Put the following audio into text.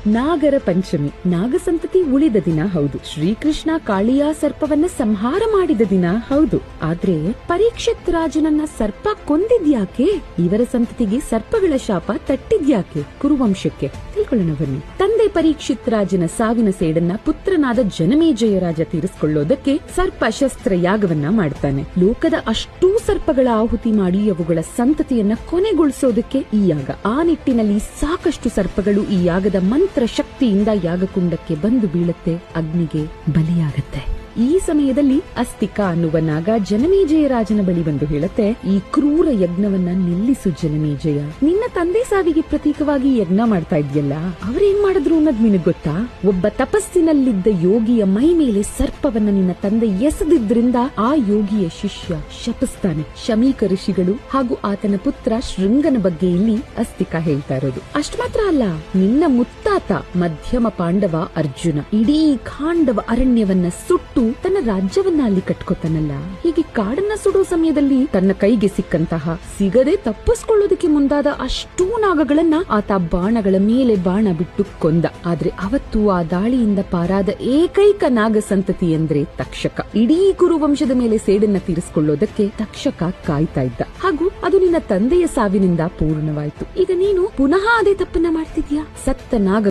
ನಾಗರ ಪಂಚಮಿ ನಾಗಸಂತತಿ ಉಳಿದ ದಿನ ಹೌದು. ಶ್ರೀಕೃಷ್ಣ ಕಾಳಿಯ ಸರ್ಪವನ್ನ ಸಂಹಾರ ಮಾಡಿದ ದಿನ ಹೌದು. ಆದ್ರೆ ಪರೀಕ್ಷಿತ್ ರಾಜನನ್ನ ಸರ್ಪ ಕೊಂದಿದ್ಯಾಕೆ? ಇವರ ಸಂತತಿಗೆ ಸರ್ಪಗಳ ಶಾಪ ತಟ್ಟಿದ್ಯಾಕೆ? ಕುರುವಂಶಕ್ಕೆ ತಿಳ್ಕೊಳ್ಳೋಣ ಬನ್ನಿ. ತಂದೆ ಪರೀಕ್ಷಿತ್ ರಾಜನ ಸಾವಿನ ಸೇಡನ್ನ ಪುತ್ರನಾದ ಜನಮೇಜಯ ರಾಜ ತೀರಿಸಿಕೊಳ್ಳೋದಕ್ಕೆ ಸರ್ಪ ಶಸ್ತ್ರ ಯಾಗವನ್ನ ಮಾಡ್ತಾನೆ. ಲೋಕದ ಅಷ್ಟೂ ಸರ್ಪಗಳ ಆಹುತಿ ಮಾಡಿ ಅವುಗಳ ಸಂತತಿಯನ್ನ ಕೊನೆಗೊಳಿಸೋದಕ್ಕೆ ಈ ಯಾಗ. ಆ ನಿಟ್ಟಿನಲ್ಲಿ ಸಾಕಷ್ಟು ಸರ್ಪಗಳು ಈ ಯಾಗದ ಮಂತ್ರ ಶಕ್ತಿಯಿಂದ ಯಾಗಕುಂಡಕ್ಕೆ ಬಂದು ಬೀಳುತ್ತೆ, ಅಗ್ನಿಗೆ ಬಲಿಯಾಗತ್ತೆ. ಈ ಸಮಯದಲ್ಲಿ ಅಸ್ತಿಕಾ ಅನ್ನುವ ನಾಗ ಜನಮೇಜಯ ರಾಜನ ಬಳಿ ಬಂದು ಹೇಳುತ್ತೆ, ಈ ಕ್ರೂರ ಯಜ್ಞವನ್ನ ನಿಲ್ಲಿಸು ಜನಮೇಜಯ. ನಿನ್ನ ತಂದೆ ಸಾವಿಗೆ ಪ್ರತೀಕವಾಗಿ ಯಜ್ಞ ಮಾಡ್ತಾ ಇದ್ಯಲ್ಲ, ಅವ್ರೇನ್ ಮಾಡಿದ್ರು ಅನ್ನೋದ್ ನಿನಗ್ ಗೊತ್ತಾ? ಒಬ್ಬ ತಪಸ್ಸಿನಲ್ಲಿದ್ದ ಯೋಗಿಯ ಮೈ ಮೇಲೆ ಸರ್ಪವನ್ನ ನಿನ್ನ ತಂದೆ ಎಸೆದಿದ್ರಿಂದ ಆ ಯೋಗಿಯ ಶಿಷ್ಯ ಶಪಿಸ್ತಾನೆ. ಶಮೀಕ ಋಷಿಗಳು ಹಾಗೂ ಆತನ ಪುತ್ರ ಶೃಂಗನ ಬಗ್ಗೆ ಇಲ್ಲಿ ಅಸ್ತಿಕಾ ಹೇಳ್ತಾ ಇರೋದು. ಅಷ್ಟ ಮಾತ್ರ ಅಲ್ಲ, ನಿನ್ನ ಮುತ್ತಾತ ಮಧ್ಯಮ ಪಾಂಡವ ಅರ್ಜುನ ಇಡೀ ಖಾಂಡವ ಅರಣ್ಯವನ್ನ ಸುಟ್ಟು ತನ್ನ ರಾಜ್ಯವನ್ನ ಅಲ್ಲಿ ಕಟ್ಕೋತಾನಲ್ಲ. ಹೀಗೆ ಕಾಡನ್ನ ಸುಡೋ ಸಮಯದಲ್ಲಿ ತನ್ನ ಕೈಗೆ ಸಿಗದೆ ತಪ್ಪಿಸ್ಕೊಳ್ಳೋದಕ್ಕೆ ಮುಂದಾದ ಅಷ್ಟೂ ನಾಗಗಳನ್ನ ಆತ ಬಾಣಗಳ ಮೇಲೆ ಬಾಣ ಬಿಟ್ಟು ಕೊಂದ. ಆದ್ರೆ ಅವತ್ತು ಆ ದಾಳಿಯಿಂದ ಪಾರಾದ ಏಕೈಕ ನಾಗ ಸಂತತಿ ಅಂದ್ರೆ ತಕ್ಷಕ. ಇಡೀ ಕುರುವಂಶದ ಮೇಲೆ ಸೇಡನ್ನ ತೀರಿಸಿಕೊಳ್ಳೋದಕ್ಕೆ ತಕ್ಷಕ ಕಾಯ್ತಾ ಇದ್ದ. ಹಾಗೂ ಅದು ನಿನ್ನ ತಂದೆಯ ಸಾವಿನಿಂದ ಪೂರ್ಣವಾಯ್ತು. ಈಗ ನೀನು ಪುನಃ ಅದೇ ತಪ್ಪನ್ನ ಮಾಡ್ತಿದ್ಯಾ. ಸತ್ತ ನಾಗ